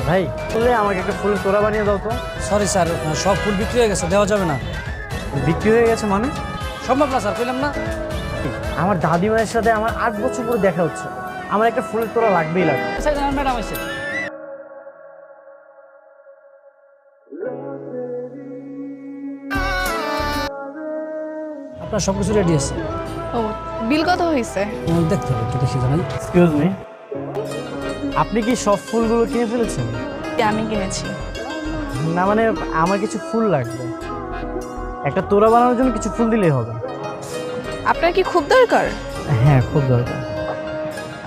ভাই বললে আমাকে একটা ফুলের তোড়া বানিয়ে দাও তো। সরি স্যার, সব ফুল বিক্রি হয়ে গেছে, দেওয়া যাবে না। বিক্রি হয়ে গেছে মানে? সম্ভব না স্যার, পেলাম না। আমার দাদিমায়ের সাথে আমার 8 বছর পরে দেখা হচ্ছে, আমার একটা ফুলের তোড়া লাগবেই লাগবে। ম্যাডাম আছে, আপনার সব কিছু রেডি আছে। ও, বিল কত হয়েছে? দেখতে হবে, একটু দেখি জানাই। এক্সকিউজ মি, আপনি কি সব ফুলগুলো কিনে ফেলেছেন? আমি কিনেছি। না মানে আমার কিছু ফুল লাগবে, একটা তোড়া বানানোর জন্য কিছু ফুল দিলেই হবে। আপনার কি খুব দরকার? হ্যাঁ খুব দরকার।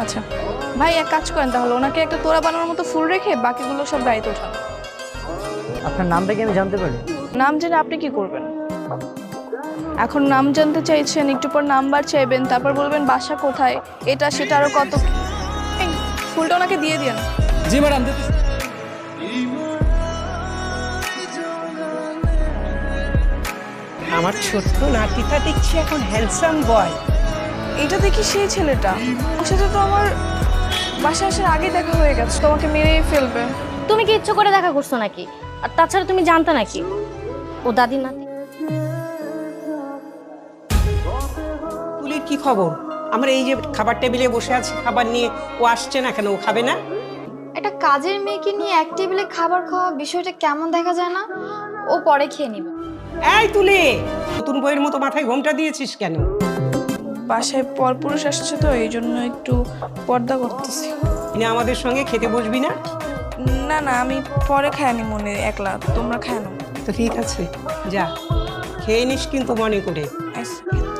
আচ্ছা ভাই, এক কাজ করেন তাহলে, ওনাকে একটা তোড়া বানানোর মতো ফুল রেখে বাকিগুলো সব গাড়িতে ওঠান। আপনার নামটা কি আমি জানতে পারি? নাম জেনে আপনি কি করবেন? এখন নাম জানতে চাইছেন, একটু পর নাম্বার চাইবেন, তারপর বলবেন বাসা কোথায়, এটা সেটা আরো কত। এই, ফুলটা ওনাকে দিয়ে দিন। জি ম্যাডাম। আমার ছোট্ট নাতিটা দেখছি এখন হ্যান্ডসাম বয়। এটা দেখি সেই ছেলেটা, ওর সাথে তো আমার বাসা আসার আগে দেখা হয়ে গেছে, তোমাকে মেরেই ফেলবে। তুমি কি ইচ্ছে করে দেখা করছো নাকি? আর তাছাড়া তুমি জানতে নাকি ও দাদির নাতি? তুলির কি খবর? আমরা এই যে খাবার টেবিলে বসে আছি, খাবার নিয়ে ও আসছে না কেন? ও খাবে না? একটা কাজের মেয়েকে নিয়ে এক টেবিলে খাবার খাওয়া বিষয়টা কেমন দেখা যায় না? ও পরে খেয়ে নিবে। এই তুলি, নতুন বইয়ের মতো মাথায় ঘোমটা দিয়েছিস কেন? বাসায় পরপুরুষ আসছে তো, এই জন্য একটু পর্দা করতেছি। না আমাদের সঙ্গে খেতে বসবি না? না না, আমি পরে খাইনি মনে, একলা, তোমরা খায় না। তো ঠিক আছে, যা খেয়ে নিস, কিন্তু মনে করে।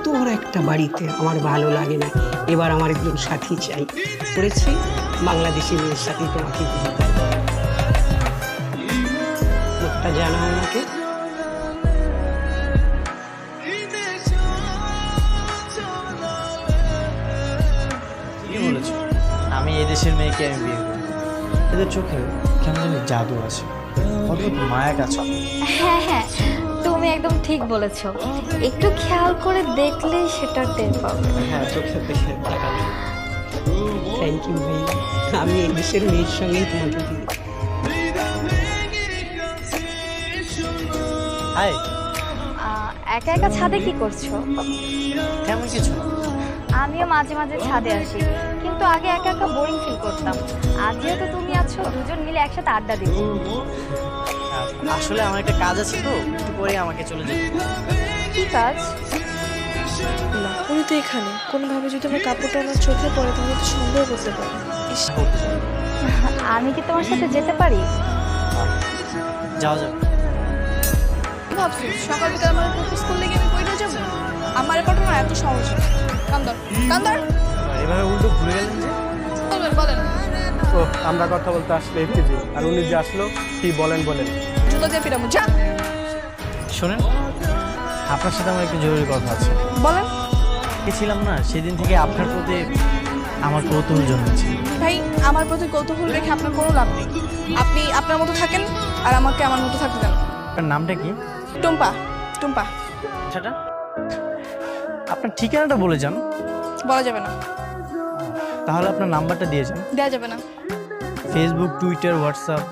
তোর একটা বাড়িতে আমার ভালো লাগে না, এবার আমার একজন সাথী চাই। করেছি বাংলাদেশি মেয়ের সাথে তোমাকে বিয়ে করবো। লোকটা জানা আমাকে। কি বলেছো? আমি এই দেশের মেয়েকে আমি বিয়ে করব। এদের চোখে কেমন জানি জাদু আছে, অদ্ভুত মায়া কাজ করে। হ্যাঁ হ্যাঁ, তুমি একদম ঠিক বলেছো, একটু খেয়াল করে দেখলেই সেটা টের পাবে। হ্যাঁ চোখে দেখে তাকাবে। থ্যাংক ইউ ভাই, আমি এই দেশের মেয়ের সঙ্গেই তোমাকে বিয়ে করবো। হাই, একা একা ছাদে কি করছো? তেমন কিছু না। আমিও মাঝে মাঝে ছাদে আসি, কিন্তু আগে একা একা বোরিং ফিল করতাম। আজ যেহেতু তুমি আছো, দুজন মিলে একসাথে আড্ডা দিব। আসলে আমার একটা কাজ আছে তো, একটু পরে আমাকে চলে যেতে হবে। কি কাজ? উনি তো এখানে, কোনোভাবে যদি আমার কাপড়টা আমার চোখে পড়ে তাহলে তো সন্দেহ করতে পারে। আমি কি তোমার সাথে যেতে পারি? যাওয়া যাবে। ভাবছি সকাল বিকাল আমার প্রপোজ করলে কি আমি কইটা যাবো? আমার ঘটনা এত সহজ না। কান্দর কান্দর, এভাবে উল্টো ঘুরে গেলেন যে? বলবেন বলেন। ও আমরা কথা বলতে আসলে এফটিজি, আর উনি যে আসলো কি বলেন বলেন। জুতো দিয়ে পিটাবো, যা। শোনেন, আপনার সাথে আমার একটু জরুরি কথা আছে। বলেন। ছিলাম না, সেদিন থেকে আপনার প্রতি আমার কৌতূহল জন্মেছে। ভাই, আমার প্রতি কৌতূহল রেখে আপনার কোনো লাভ নেই। আপনি আপনার মতো থাকেন আর আমাকে আমার মতো থাকতে দেন। আপনার নামটা কি? টুম্পা। টুম্পা। সেটা আপনার ঠিকানাটা বলে যান। বলা যাবে না। তাহলে আপনার নাম্বারটা দিয়ে যান। দেওয়া যাবে না। ফেসবুক, টুইটার, হোয়াটসঅ্যাপ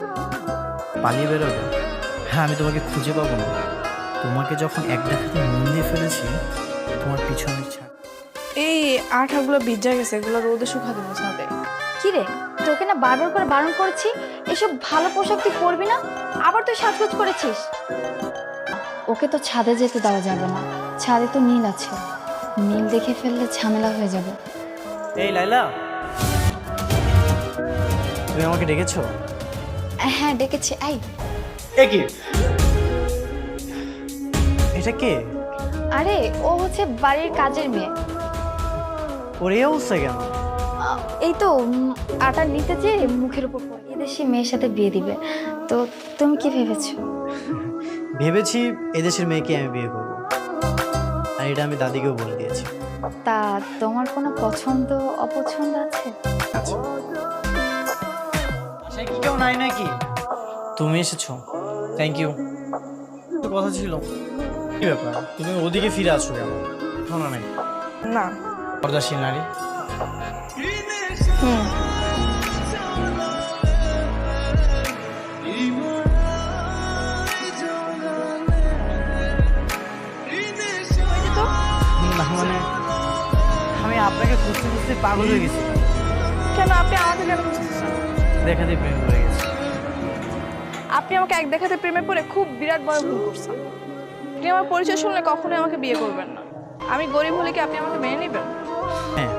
পালিয়ে বেরোবে? হ্যাঁ, আমি তোমাকে খুঁজে পাবো না। তোমাকে যখন এক দেখাতে মন দিয়ে ফেলেছি, তোমার পিছু আমি ছাড়। এই আঠাগুলো ভিজা গেছে, এগুলো রোদে শুকা দেবো ছাদে। কি রে, তোকে না বারবার করে বারণ করেছি এসব ভালো পোশাক তুই পরবি না, আবার তুই সাজগোজ করেছিস। ওকে তো ছাদে যেতে দেওয়া যাবে না, ছাদে তো নীল আছে, নীল দেখে ফেললে ঝামেলা হয়ে যাবে। এই লাইলা, তুমি আমাকে ডেকেছো? হ্যাঁ ডেকেছি। এই কি এটা কে? আরে ও হচ্ছে বাড়ির কাজের মেয়ে। ওর এই অবস্থা কেন? এই তো আটা নিতে যেয়ে মুখের উপর পড়ে। এদেশি মেয়ের সাথে বিয়ে দিবে, তো তুমি কি ভেবেছো? ভেবেছি এদেশের মেয়েকে আমি বিয়ে করব, আর এটা আমি দাদিকেও বলে দিয়েছি। তা তোমার কোনো পছন্দ অপছন্দ আছে? আচ্ছা, আশায় কি কেউ নাই নাকি? তুমি এসেছো, থ্যাংক ইউ। কথা ছিল। কি ব্যাপার, তুমি ওদিকে ফিরে আসো কেন? শোনো নাই না। পর্দাশীল নারী। হুম। হয়েছে তো? না মানে আমি আপনাকে খুঁজতে খুঁজতে পাগল হয়ে গেছি, কেন আপনি আমাকে কেন বুঝতেছেন? দেখাতে প্রেম করে গেছি। আপনি আমাকে এক দেখাতে প্রেমে পড়ে খুব বিরাট বড় ভুল করছেন। আপনি আমার পরিচয় শুনলে কখনোই আমাকে বিয়ে করবেন না। আমি গরিব হলে কি আপনি আমাকে মেনে নেবেন? হ্যাঁ,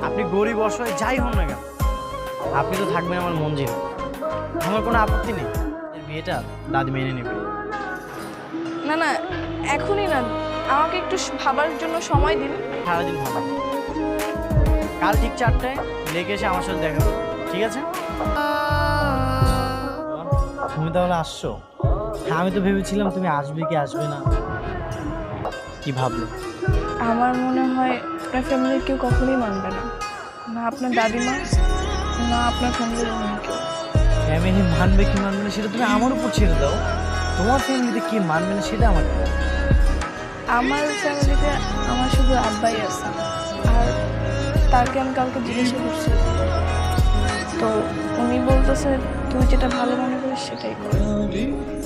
আপনি গরিব অসহায় যাই হন না কেন, আপনি তো থাকবেন আমার মন জেনে। আমার কোনো আপত্তি নেই, এই বিয়েটা দাদি মেনে নেবে। না না, এখনই না, আমাকে একটু ভাবার জন্য সময় দিন। সারাদিন ভালো, কাল ঠিক 4টায় লেগে এসে আমার সাথে দেখা করবে, ঠিক আছে? তুমি তাহলে আসছো? হ্যাঁ, আমি তো ভেবেছিলাম তুমি আসবে কি আসবে না। কি ভাবলে? আমার মনে হয় আপনার ফ্যামিলির কেউ কখনোই মানবে না, না আপনার দাদিমা, না আপনার ফ্যামিলির অন্য কেউ। ফ্যামিলি মানবে কি মানবে না সেটা তুমি আমার উপর ছেড়ে দাও। তোমার ফ্যামিলিতে কি মানবে না সেটা আমার বলো। আমার ফ্যামিলিতে আমার শুধু আব্বাই আছে, আর তাকে আমি কালকে জিজ্ঞাসা করছি, তো উনি বলতেছে তুই যেটা ভালো মনে করিস সেটাই কর।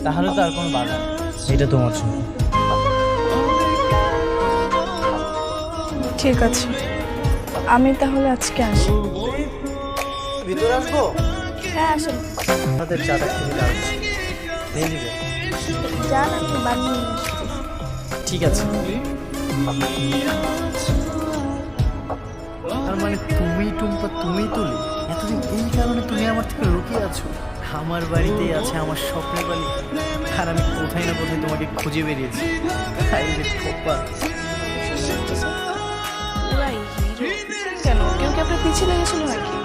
তাহলে তো আর কোনো বাধা নেই, এটা তোমার জন্য। ঠিক আছে, আমি তাহলে আজকে আসি। ভিতরে আসবো? হ্যাঁ আসেন। আমাদের চাটা খুবই দারুণ, নিয়ে নিবে? যান, আমি বানিয়ে নিয়ে আসছি। ঠিক আছে। তার মানে তুমি টুম্পা, তুমি তুলি, এতদিন এই কারণে তুমি আমার থেকে লুকিয়ে আছো। আমার বাড়িতেই আছে আমার স্বপ্নের বাড়ি, আর আমি কোথায় না কোথায় তোমাকে খুঁজে বেরিয়েছি। তাই রে ঠোপা। পুরাই হিরো। কেন, কেউ কি আপনার পিছিয়ে লেগেছিল নাকি?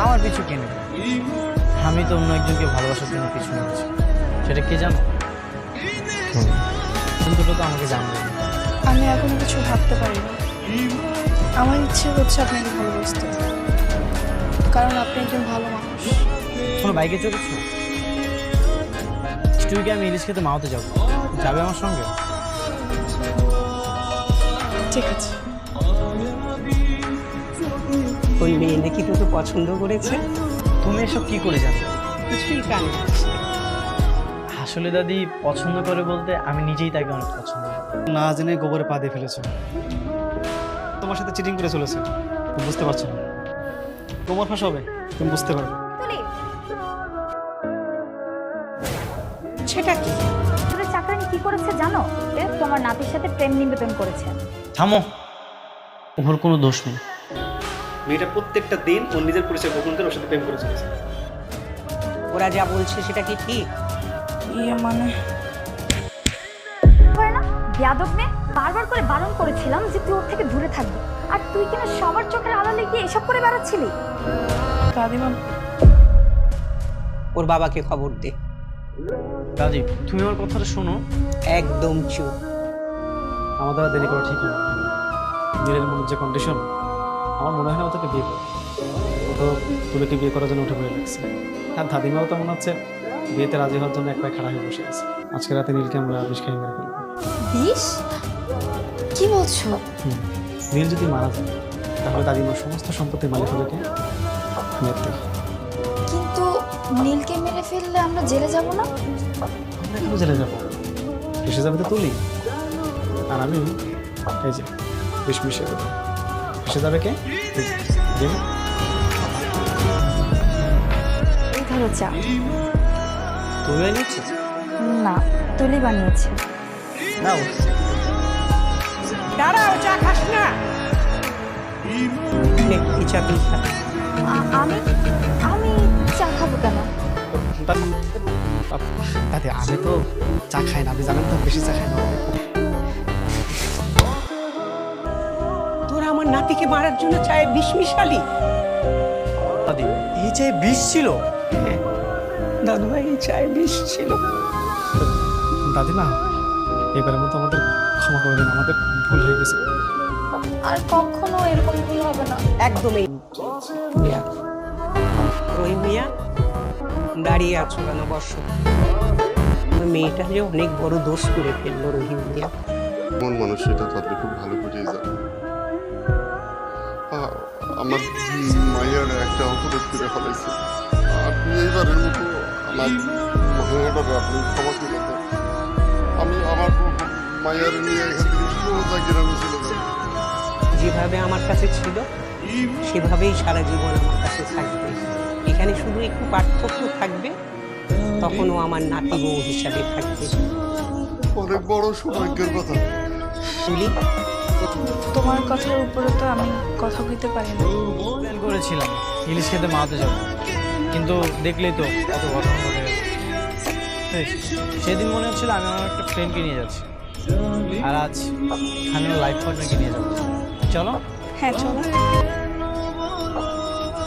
আমার পিছু কেনে, আমি তো অন্য একজনকে ভালোবাসার জন্য পিছু নিয়েছি। সেটা কে জানো? কিন্তু তো আমাকে জানবে না। আমি এখন কিছু ভাবতে পারি না। আমার ইচ্ছে হচ্ছে আপনাকে ভালোবাসতে, কারণ আপনি একজন ভালো মানুষ। কোনো বাইকে চড়েছো? স্টুডিকে আমি ইলিশ খেতে মাওতে যাবো, যাবে আমার সঙ্গে? ঠিক আছে। ওই মেয়ে দেখি তোকে পছন্দ করেছে। তুমি এসব কি করে জানো? কিছুই কানে আসলে দাদি পছন্দ করে বলতে আমি নিজেই তাকে অনেক পছন্দ করি। না জেনে গোবরে পা দিয়ে ফেলেছো, তোমার সাথে চিটিং করে চলেছে, তুমি বুঝতে পারছো না। তোমার ফাঁস হবে, তুমি বুঝতে পারবে। তুলি, সেটা কি? তোর চাকরানি কি করেছে জানো? এ তোমার নাতির সাথে প্রেম নিবেদন করেছে। থামো, ওর কোনো দোষ নেই। মেয়েটা প্রত্যেকটা দিন ওর নিজের পরিচয় গোপন করে ওর সাথে প্রেম করে চলেছে। ওরা যা বলছে সেটা কি ঠিক? মানে করে না, বেয়াদব মেয়ে। বারবার করে বারণ করেছিলাম যে তুই ওর থেকে দূরে থাকবি, আর তুই কিনা সবার চোখের আড়ালে গিয়ে এসব করে বেড়াচ্ছিলি। দাদিমা, ওর বাবাকে খবর দে। দাদি তুমি আমার কথাটা শোনো। একদম চুপ। আমাদের আর দেরি করা ঠিক হবে। নীলের মনের যে কন্ডিশন, আমার মনে হয় না ও তোকে বিয়ে করবে। ও তো তুলেকে বিয়ে করার জন্য উঠে পড়ে লাগছে। আর দাদিমাও তো মনে হচ্ছে বিয়েতে রাজি হওয়ার জন্য এক পায়ে খাড়া হয়ে বসে আছে। আজকে রাতে নীলকে আমরা বিষ খাই মেরে ফেলবো। বিষ? কি বলছো? নীল যদি মারা যায় তাহলে দাদিমার সমস্ত সম্পত্তির মালিক হবে কে? মেয়ের থেকে। কিন্তু নীলকে মেরে ফেললে আমরা জেলে যাব না? আমরা কেন জেলে যাবো? এসে যাবে তো তুলি, আর আমি এই যে বিষ মিশিয়ে দেবো। এসে যাবে কে? দেবে। এই ধরো চা। তুমি নিচ্ছি না, তুলি বানিয়েছে। নাও। দাঁড়াও, চা খাস না। নে, এই চা তুই খা। আমি আমি চা খাবো কেন? দাদি আমি তো চা খাই না, আপনি জানেন তো বেশি চা খাই না। তোরা আমার নাতিকে মারার জন্য চায়ে বিষ মিশালি? দাদি এই চাই বিষ ছিল? হ্যাঁ, দাদু ভাই, এই চায়ে বিষ ছিল। দাদিমা এবারের মতো আমাদের ক্ষমা করে দিন, আমাদের ভুল হয়ে গেছে। আর কখনো এরকম ভুল হবে না। একদমই। মিয়া, রহিম মিয়া, দাঁড়িয়ে আছো কেন? বসো। মেয়েটা যে অনেক বড় দোষ করে ফেললো রহিম মিয়া। মন মানুষ সেটা তো আপনি খুব ভালো বুঝেই যান। আমার মায়ের একটা অপরাধ করে ফেলাইছে। আপনি এইবারের মতো আমার মায়ের আপনি ক্ষমা করে দেন। আমি আমার মায়ের নিয়ে এখান থেকে সোজা গ্রামে চলে যাব। যেভাবে আমার কাছে ছিল সেভাবেই সারা জীবন আমার কাছে থাকবে। এখানে শুধু একটু পার্থক্য থাকবে, তখনও আমার নাতি বউ হিসাবে থাকবে। অনেক বড় সৌভাগ্যের কথা। তুলি, তোমার কথার উপরে তো আমি কথা কইতে পারি না। প্ল্যান করেছিলাম ইলিশ খেতে মাতে যাব, কিন্তু দেখলেই তো কত ঘটনা ঘটে গেল। সেদিন মনে হচ্ছিল আমি আমার একটা ফ্রেন্ডকে নিয়ে যাচ্ছি, আর আজ আমি আমার লাইফ পার্টনারকে নিয়ে যাবো। চলো। হ্যাঁ চলো।